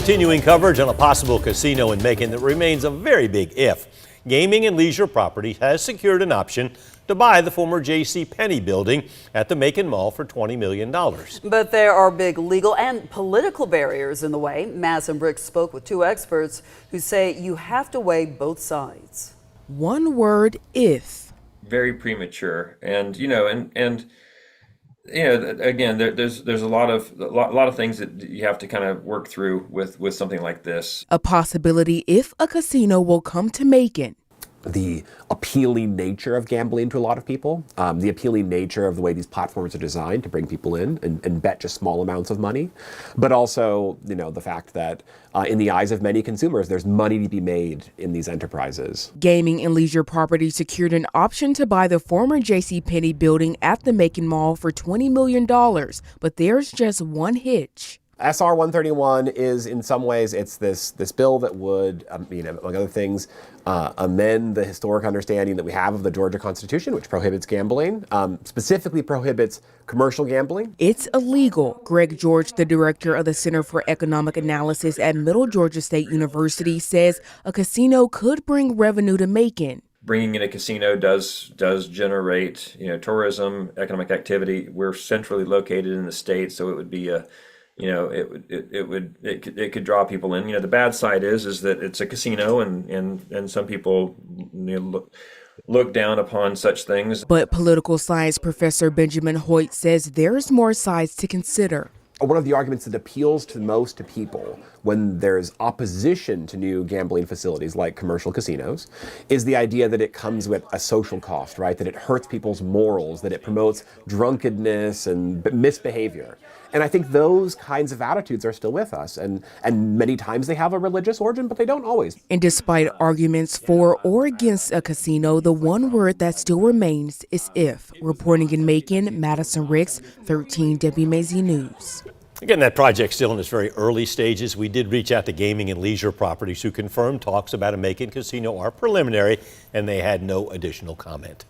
Continuing coverage on a possible casino in Macon that remains a very big if. Gaming and Leisure Property has secured an option to buy the former J.C. Penney building at the Macon Mall for $20 million. But there are big legal and political barriers in the way. Madison Brooks spoke with two experts who say you have to weigh both sides. One word, if. Very premature, and again, there's a lot of things that you have to kind of work through with something like this. A possibility if a casino will come to Macon. The appealing nature of gambling to a lot of people, the appealing nature of the way these platforms are designed to bring people in and bet just small amounts of money, but also, the fact that in the eyes of many consumers, there's money to be made in these enterprises. Gaming and Leisure Property secured an option to buy the former J.C. Penney building at the Macon Mall for $20 million, but there's just one hitch. SR 131 is, in some ways, it's this bill that would, among other things, amend the historic understanding that we have of the Georgia Constitution, which prohibits gambling, specifically prohibits commercial gambling. It's illegal. Greg George, the director of the Center for Economic Analysis at Middle Georgia State University, says a casino could bring revenue to Macon. Bringing in a casino does generate, tourism, economic activity. We're centrally located in the state, so it would be it could draw people in. The bad side is that it's a casino, and some people look down upon such things. But political science professor Benjamin Hoyt says there's more sides to consider. One of the arguments that appeals to most to people when there's opposition to new gambling facilities like commercial casinos is the idea that it comes with a social cost, right? That it hurts people's morals, that it promotes drunkenness and misbehavior. And I think those kinds of attitudes are still with us. And many times they have a religious origin, but they don't always. And despite arguments for or against a casino, the one word that still remains is if. Reporting in Macon, Madison Ricks, 13 WMAZ News. Again, that project's still in its very early stages. We did reach out to Gaming and Leisure Properties, who confirmed talks about a Macon casino are preliminary, and they had no additional comment.